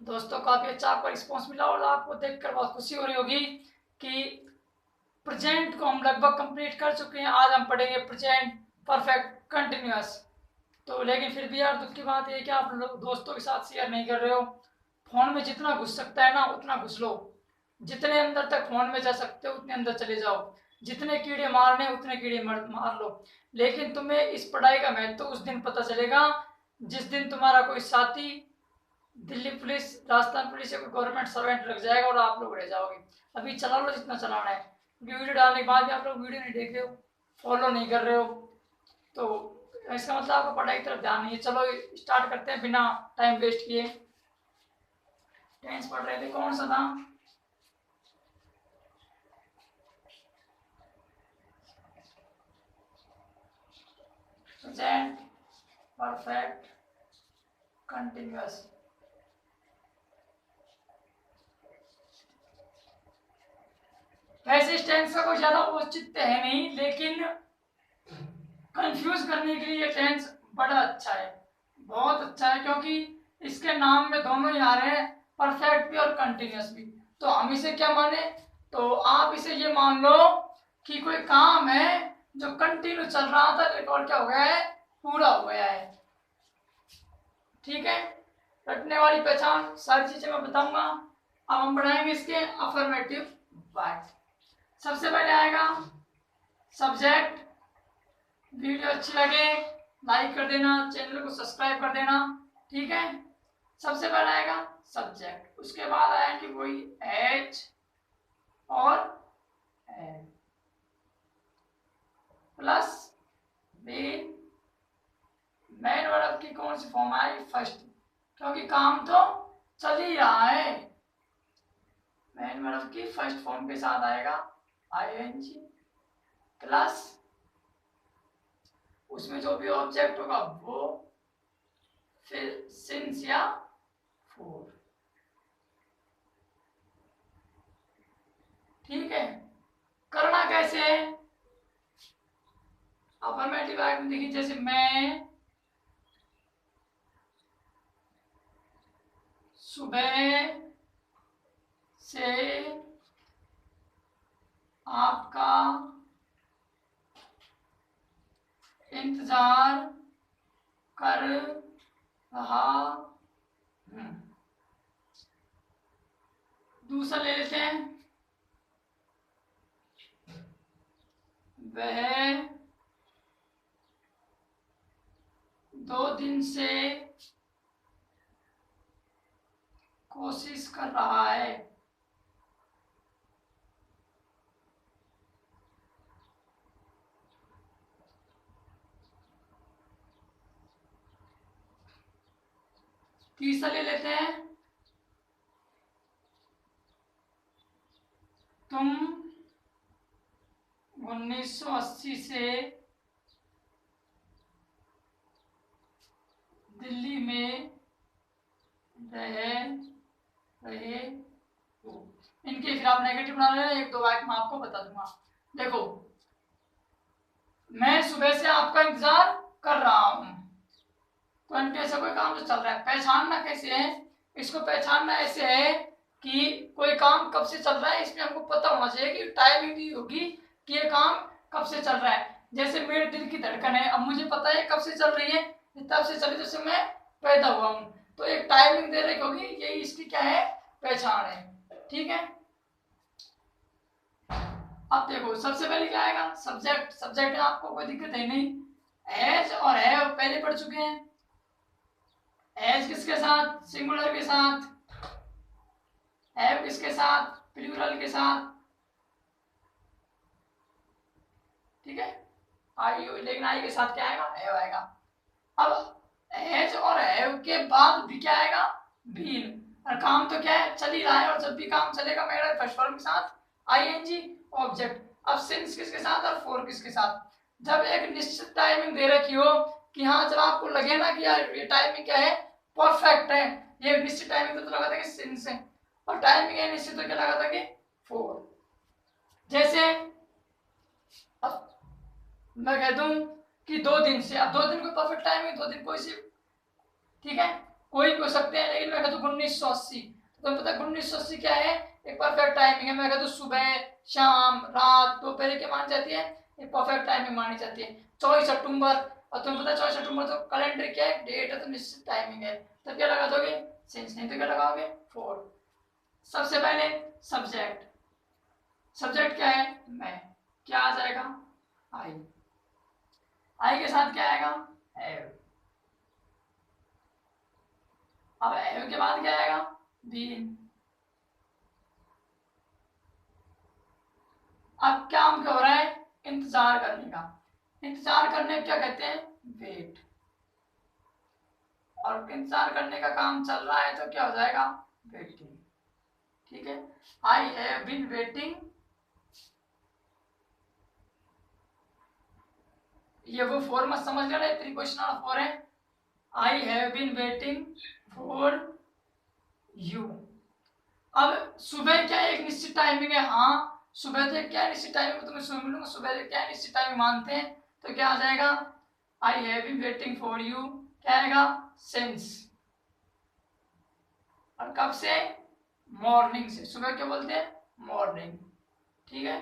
दोस्तों काफ़ी अच्छा आपका रिस्पॉन्स मिला और आपको देखकर बहुत खुशी हो रही होगी कि प्रेजेंट को हम लगभग कंप्लीट कर चुके हैं। आज हम पढ़ेंगे प्रेजेंट परफेक्ट कंटिन्यूअस। तो लेकिन फिर भी यार दुख की बात है कि आप लोग दोस्तों के साथ शेयर नहीं कर रहे हो। फ़ोन में जितना घुस सकता है ना उतना घुस लो, जितने अंदर तक फ़ोन में जा सकते हो उतने अंदर चले जाओ, जितने कीड़े मारने उतने कीड़े मार लो। लेकिन तुम्हें इस पढ़ाई का महत्व उस दिन पता चलेगा जिस दिन तुम्हारा कोई साथी दिल्ली पुलिस, राजस्थान पुलिस या कोई गवर्नमेंट सर्वेंट लग जाएगा और आप लोग रह जाओगे। अभी चला लो जितना चलाना है, क्योंकि वीडियो डालने के बाद भी आप लोग वीडियो नहीं देख रहे हो, फॉलो नहीं कर रहे हो, तो इसका मतलब आपका पढ़ाई की तरफ ध्यान नहीं है। चलो स्टार्ट करते हैं बिना टाइम वेस्ट किए। टेंस पढ़ रहे थे, कौन सा था? Present perfect continuous. वैसे इस टेंस का कोई ज्यादा औचित्य है नहीं, लेकिन कंफ्यूज करने के लिए ये टेंस बड़ा अच्छा है, बहुत अच्छा है, क्योंकि इसके नाम में दोनों ही आ रहे हैं, परफेक्ट भी और कंटिन्यूअस भी। तो हम इसे क्या माने, तो आप इसे ये मान लो कि कोई काम है जो कंटिन्यू चल रहा था रिकॉर्ड क्या हो गया है, पूरा हो गया है। ठीक है, रटने वाली पहचान सारी चीजें मैं बताऊंगा। अब हम बढ़ाएंगे इसके अफर्मेटिव पार्ट। सबसे पहले आएगा सब्जेक्ट। वीडियो अच्छी लगे लाइक कर देना, चैनल को सब्सक्राइब कर देना। ठीक है, सबसे पहले आएगा सब्जेक्ट, उसके बाद आएंगे वही एच और L plus been. Main verb की कौन सी फॉर्म आई, फर्स्ट, क्योंकि काम तो चल ही रहा है। मेन वर्ब की फर्स्ट फॉर्म के साथ आएगा आईएनजी प्लस उसमें जो भी ऑब्जेक्ट होगा वो, फिर सिंस या फोर। ठीक है, करना कैसे है, अफर्मेटिव एक्ट में देखिए, जैसे मैं सुबह से आपका इंतजार कर रहा हूं। दूसरा ले लेते हैं, वह 2 दिन से कोशिश कर रहा है। तीसरा ले लेते हैं, तुम 1980 से दिल्ली में रहे हो। इनके फिर आप नेगेटिव बना लेना, एक दो वाक्य मैं आपको बता दूंगा। देखो, मैं सुबह से आपका इंतजार कर रहा हूं, तो इनके ऐसा कोई काम जो चल रहा है। पहचानना कैसे है, इसको पहचानना ऐसे है कि कोई काम कब से चल रहा है, इसमें हमको पता होना चाहिए कि टाइमिंग दी होगी कि ये काम कब से चल रहा है। जैसे मेरे दिल की धड़कन है, अब मुझे पता है कब से चल रही है, तब से चली जैसे मैं पैदा हुआ हूं, तो एक टाइमिंग दे रही होगी, यही इसकी क्या है, पहचान है। ठीक है, अब देखो सबसे पहले क्या आएगा, सब्जेक्ट। सब्जेक्ट में आपको कोई दिक्कत है नहीं, एज और हैव पहले पढ़ चुके हैं। एज किसके साथ, सिंगुलर के साथ, हैव किसके साथ, प्लूरल के साथ। ठीक है, आई, लेकिन आई के साथ क्या आएगा, हैव आएगा। अब एज और हैव के बाद भी क्या आएगा, बीन। और काम तो क्या है, चल ही रहा है, और जब भी काम चलेगा मेरा फर्स्ट फॉर्म के साथ आईएनजी ऑब्जेक्ट। अब सिंस किसके साथ और फोर किसके साथ, जब एक निश्चित टाइमिंग दे रखी हो कि हाँ, जब आपको लगे ना कि यार ये टाइमिंग क्या है, परफेक्ट है, ये निश्चित टाइमिंग तो लगा था कि सिंस है, और टाइमिंग है निश्चित तो क्या लगा था कि फोर। जैसे अब मैं कह दूं कि 2 दिन से, अब 2 दिन कोई परफेक्ट टाइमिंग, 2 दिन कोई सी, ठीक है, कोई भी हो सकते हैं, लेकिन मैं कहता हूँ 1980, तो तुम्हें पता है 1980 क्या है, एक परफेक्ट टाइमिंग है। मैं कहता हूँ सुबह, शाम, रात, दोपहर की मानी जाती है, एक परफेक्ट टाइमिंग मानी जाती है। 24 सितंबर, और तुम्हें पता है 24 सितंबर तो कैलेंडर क्या है, डेट है, तो निश्चित टाइमिंग है, तो क्या लगा दोगे, सिंस, नहीं तो क्या लगाओगे, फोर। सबसे पहले सब्जेक्ट, सब्जेक्ट क्या है, मैं, क्या आ जाएगा, आई, आई के साथ क्या आएगा, हैव। अब हैव के बाद क्या आएगा, बीन। अब काम क्या हो रहा है, इंतजार करने का। इंतजार करने को क्या कहते हैं, वेट। और इंतजार करने का काम चल रहा है तो क्या हो जाएगा, वेटिंग। ठीक है, आई हैव बीन वेटिंग, ये वो फॉर मत समझ लेना, प्रीपोजिशनल फॉर है। I have been waiting for you. अब सुबह क्या एक निश्चित टाइमिंग है, हाँ सुबह तो क्या निश्चित टाइमिंग, तुम्हें सुबह मिलूंगा, सुबह क्या निश्चित टाइमिंग मानते हैं, तो क्या आ जाएगा, I have been waiting for you, क्या आएगा, सिंस। और कब से, मॉर्निंग से, सुबह क्या बोलते हैं, मॉर्निंग। ठीक है,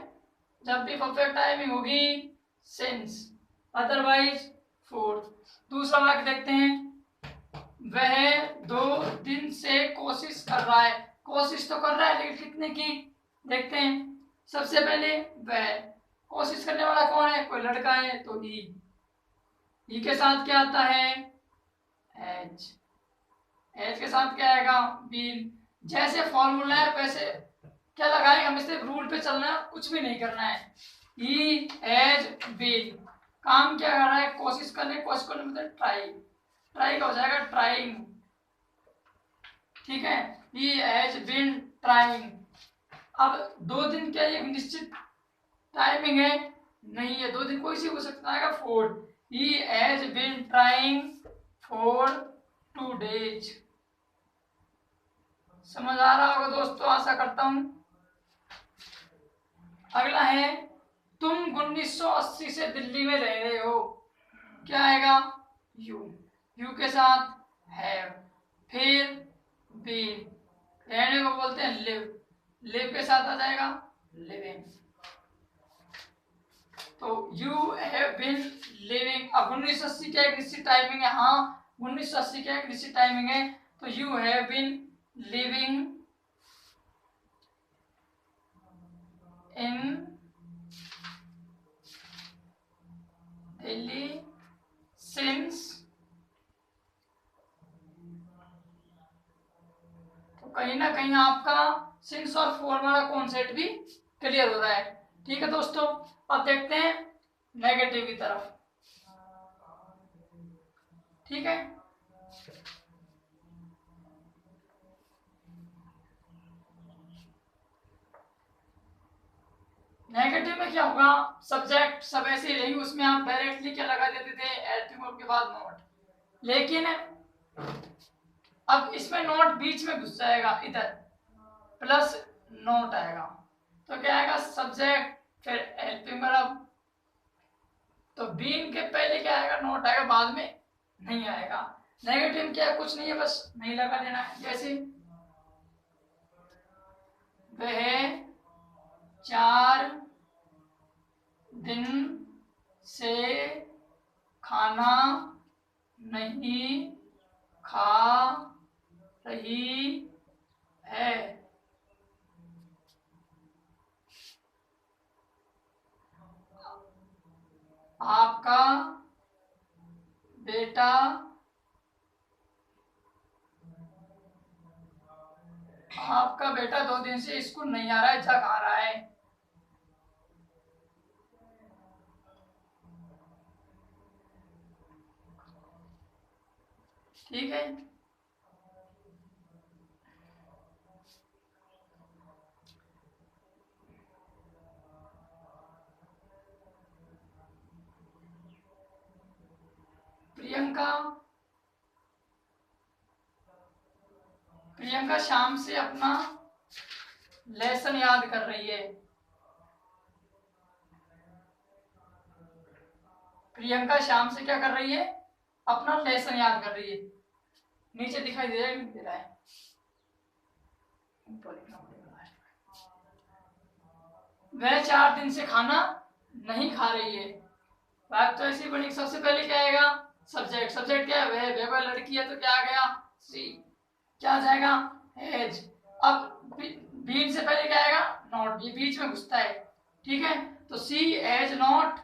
जब भी परफेक्ट टाइमिंग होगी सिंस, अदरवाइज फोर। दूसरा वाक्य देखते हैं, वह 2 दिन से कोशिश कर रहा है। कोशिश तो कर रहा है लेकिन कितने की, देखते हैं। सबसे पहले वह, कोशिश करने वाला कौन है, कोई लड़का है तो ही के साथ क्या आता है, एज। एज के साथ क्या आएगा, बीन। जैसे फॉर्मूला है वैसे क्या लगाएंगे, हमें सिर्फ रूल पे चलना है, कुछ भी नहीं करना है। ही एज बीन, काम क्या कर रहा है, कोशिश करने मतलब ट्राई, ट्राई का हो जाएगा ट्राइंग। ठीक है, ही हैज बीन ट्राइंग। अब 2 दिन क्या एक निश्चित टाइमिंग है, नहीं है, 2 दिन कोई सी हो सकता है, for. He has been trying for 2 days। समझ आ रहा होगा दोस्तों, आशा करता हूं। अगला है, तुम 1980 से दिल्ली में रह रहे हो, क्या आएगा, यू। यू के साथ हैव, फिर बीन, रहने को बोलते हैं लिव, लिव के साथ आ जाएगा लिविंग। तो यू हैव बीन लिविंग। अब 1980 का एक निश्चित टाइमिंग है, हाँ 1980 का एक निश्चित टाइमिंग है, तो you have been living in Delhi since. तो कहीं ना कहीं आपका सिंस और फोर वाला कॉन्सेप्ट भी क्लियर हो रहा है। ठीक है दोस्तों, अब देखते हैं नेगेटिव की तरफ। ठीक है, नेगेटिव में क्या होगा, सब्जेक्ट सब ऐसे ही रहेगी, उसमें आप डायरेक्टली क्या लगा देते थे, हेल्पिंग वर्ब के बाद नॉट। लेकिन अब इसमें नॉट बीच में घुस जाएगा, इधर प्लस नॉट आएगा, तो क्या आएगा, सब्जेक्ट फिर हेल्पिंग वर्ब। तो बीन के पहले क्या आएगा, नॉट आएगा, बाद में नहीं आएगा। नेगेटिव क्या है, कुछ नहीं है, बस नहीं लगा देना है। जैसे वह 4 दिन से खाना नहीं खा रही है। आपका बेटा आपका बेटा 2 दिन से स्कूल नहीं आ रहा है, जग आ रहा है। ठीक है, प्रियंका प्रियंका शाम से अपना लेसन याद कर रही है। प्रियंका शाम से क्या कर रही है, अपना लेसन याद कर रही है। नीचे दिखाई दे रहा है, नहीं दे रहा है? ऊपर लिखना पड़ेगा लास्ट में। वह 4 दिन से खाना नहीं खा रही है। बात तो ऐसी बनी, सबसे पहले क्या आएगा? सब्जेक्ट। सब्जेक्ट क्या है? वह कोई लड़की है, तो क्या आ गया? सी। क्या आ जाएगा? हैज। अब बीन से पहले क्या आएगा? नॉट। ये बीच में घुसता है, ठीक है? तो सी हैज नॉट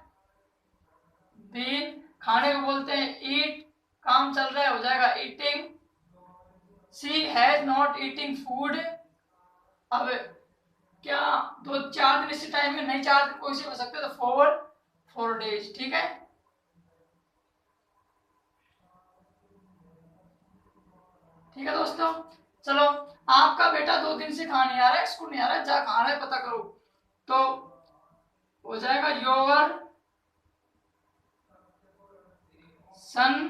बीन। खाने को बोलते हैं ईट, काम चल रहा है, हो जाएगा eating. She has not eating food. अब क्या 2-4 दिन इसी टाइम में नहीं, 4 दिन कोई से हो सकते, तो 4 डेज, ठीक है? ठीक है दोस्तों, चलो आपका बेटा 2 दिन से कहाँ नहीं आ रहा है, स्कूल नहीं आ रहा है, जा कहाँ रहा है पता करो। तो हो जाएगा योर सन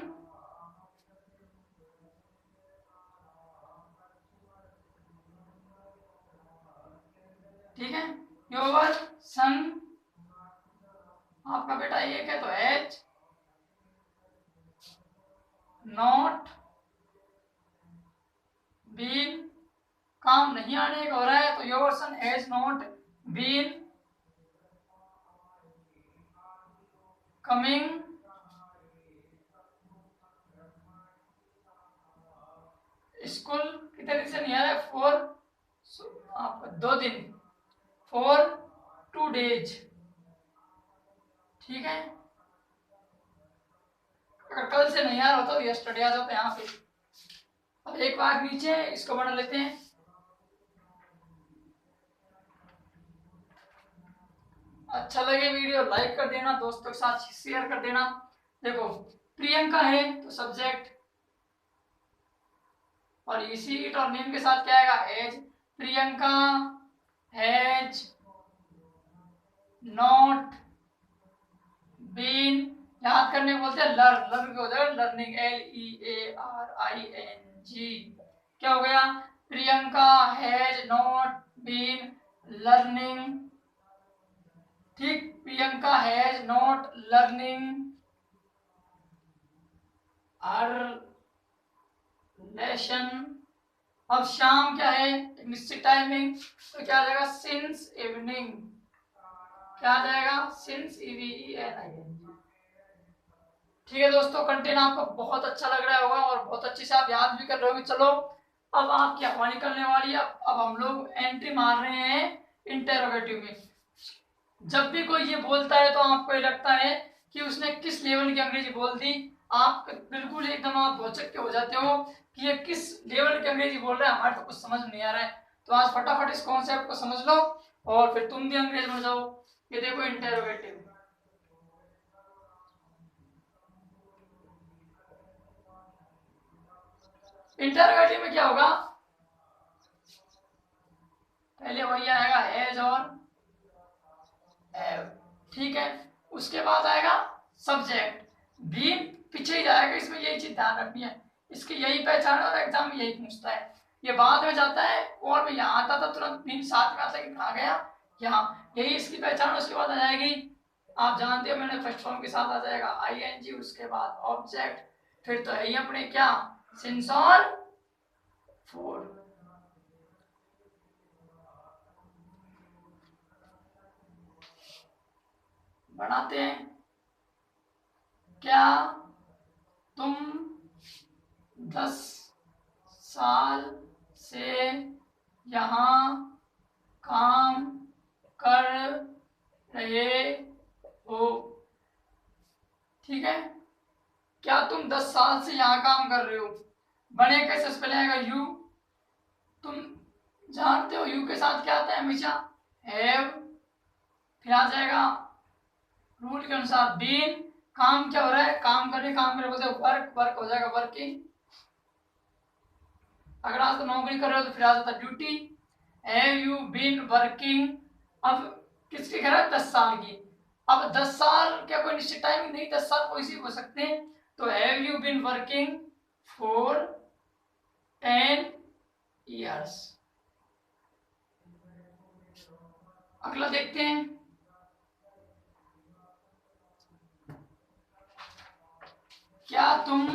ठीक है, योर सन। आपका बेटा एक है तो एच नॉट बीन। काम नहीं आने का हो रहा है, तो your son has not been coming school. कितने दिन से नहीं आ रहा है? 4 आपका 2 दिन, 4 2 डेज, ठीक है? अगर कल से नहीं आ रहा होता तो यस्टरडे आ जाता यहाँ पे। अब एक बार नीचे इसको बना लेते हैं। अच्छा लगे वीडियो लाइक कर देना, दोस्तों के साथ शेयर कर देना। देखो प्रियंका है तो सब्जेक्ट, और इसी इट और नेम के साथ क्या आएगा? Age. Priyanka has not been. याद करने को बोलते हैं लर्न। लर्न क्या हो जाएगा? Learning, LEARING। क्या हो गया? Priyanka has not been learning, ठीक? Priyanka has not learning her lesson. अब शाम क्या है? एक निश्चित टाइमिंग, तो क्या आ जाएगा? Since evening. क्या आ जाएगा? Since, EVENING। ठीक है दोस्तों, कंटेंट आपको बहुत अच्छा लग रहा होगा और बहुत अच्छे से आप याद भी कर रहे होंगे। चलो अब आपकी हवा निकलने वाली है। अब हम लोग एंट्री मार रहे हैं इंटेरोगेटिव में। जब भी कोई ये बोलता है तो आपको ये लगता है कि उसने किस लेवल की अंग्रेजी बोल दी, आप बिल्कुल एकदम आप भौचक्के हो जाते हो कि ये किस लेवल की अंग्रेजी बोल रहा है, हमारे तो कुछ समझ नहीं आ रहा है। तो आज फटाफट इस कॉन्सेप्ट को समझ लो और फिर तुम भी अंग्रेज बन जाओ। ये देखो इंटेरोगेटिव। इंटेरोगेटिव में क्या होगा? पहले वही आएगा हैज और हैव, ठीक है? उसके बाद आएगा सब्जेक्ट, भी पीछे ही जाएगा। इसमें यही चीज ध्यान रखनी है, इसकी यही पहचान है और एग्जाम में यही पूछता है। ये बाद में जाता है और में यहाँ आता था तुरंत भी साथ में आता है कि कहाँ गया यहाँ, यही इसकी पहचान। उसके बाद आ जाएगी, आप जानते हो मैंने फर्स्ट फॉर्म के साथ आ जाएगा ING, उसके बाद ऑब्जेक्ट, फिर तो है ही अपने क्या? सिंस और फोर। बनाते हैं। क्या तुम 10 साल से यहाँ काम कर रहे हो? ठीक है, क्या तुम 10 साल से यहाँ काम कर रहे हो? बने कैसे? पहले आएगा यू, तुम जानते हो यू के साथ क्या आता है हमेशा? हैव। फिर आ जाएगा रूल के अनुसार बीन। काम क्या हो रहा है? काम कर रहे, काम कर रहे बोलते वर्क, वर्क हो जाएगा वर्किंग। अगर आज तो नौकरी कर रहे हो तो फिर आ जाता duty. Have you been working. अब किसकी कह रहा है? 10 साल की। अब 10 साल क्या कोई निश्चित टाइम नहीं, 10 साल कोई सी हो सकते हैं। तो have you been working for 10 years। अगला देखते हैं। क्या तुम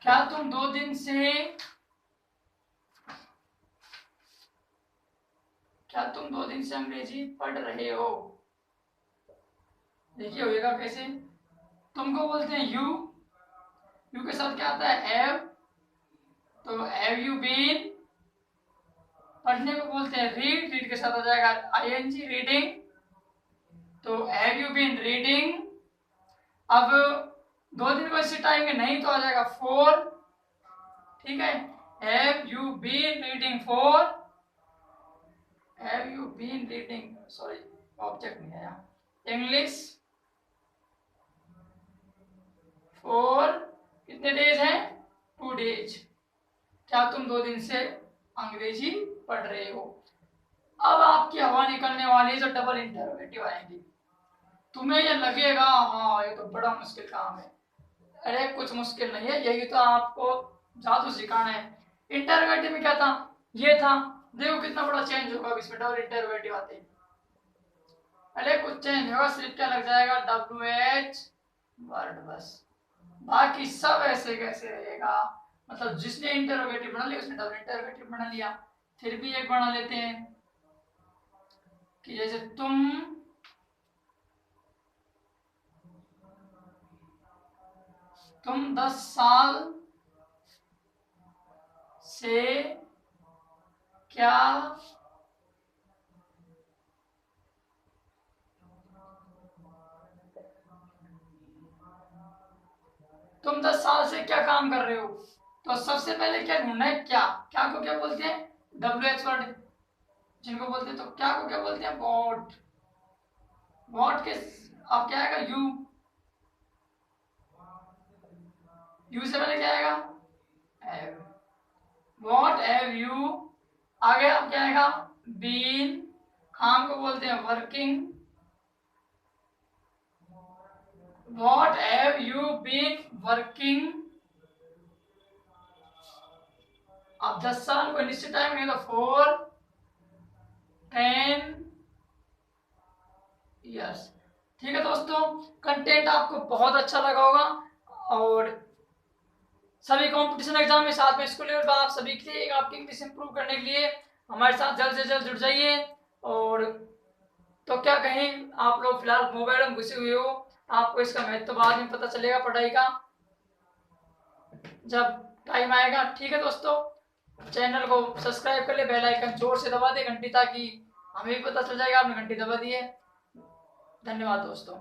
क्या तुम 2 दिन से अंग्रेजी पढ़ रहे हो? देखिए होएगा कैसे, तुमको बोलते हैं यू, यू के साथ क्या आता है हैव, तो हैव यू बीन। पढ़ने को बोलते हैं रीड, रीड के साथ आ जाएगा आईएनजी रीडिंग, तो हैव यू बीन रीडिंग। अब 2 दिन को इसी टाइम में नहीं तो आ जाएगा फॉर, ठीक है, have you been reading for, have you been reading, sorry object नहीं आया, इंग्लिश फॉर कितने डेज हैं? 2 डेज। क्या तुम 2 दिन से अंग्रेजी पढ़ रहे हो? अब आपकी हवा निकलने वाली है जो डबल इंटरोगेटिव आएंगी। तुम्हें ये लगेगा हाँ ये तो बड़ा मुश्किल काम है, अरे कुछ मुश्किल नहीं है, यही तो आपको जादू सिखाना है। इंटरोगेटिव में क्या था, ये था, देखो कितना बड़ा चेंज होगा इसमें डबल इंटरोगेटिव आते हैं। अरे कुछ चेंज होगा, सिर्फ क्या लग जाएगा WH वर्ड बस, बाकी सब ऐसे कैसे रहेगा। मतलब जिसने इंटरोगेटिव बना लिया उसने डबल इंटरोगेटिव बना लिया। फिर भी एक बना लेते हैं कि जैसे तुम 10 साल से क्या तुम 10 साल से क्या काम कर रहे हो? तो सबसे पहले क्या ढूंढना है, क्या, क्या को क्या बोलते हैं WH वर्ड जिनको बोलते हैं, तो क्या को क्या बोलते हैं वॉट, वॉट के अब क्या आएगा यू, यू से पहले क्या आएगा हैव, वॉट हैव यू, आगे अब क्या आएगा बीन, काम को बोलते हैं working, what have you been working. अब 10 साल को निश्चित टाइम नहीं तो 4 10 यस। ठीक है दोस्तों, कंटेंट आपको बहुत अच्छा लगा होगा और सभी कंपटीशन एग्जाम में साथ में स्कूल लेवल पर आप सभी के लिए आपकी इंग्लिश इंप्रूव करने के लिए हमारे साथ जल्द से जल्द जुड़ जाइए। और तो क्या कहें, आप लोग फिलहाल मोबाइल में घुसे हुए हो, आपको इसका महत्व बाद में पता चलेगा पढ़ाई का जब टाइम आएगा। ठीक है दोस्तों, चैनल को सब्सक्राइब कर ले, बेल आइकन जोर से दबा दे घंटी, ताकि हमें भी पता चल जाएगा आपने घंटी दबा दी है। धन्यवाद दोस्तों।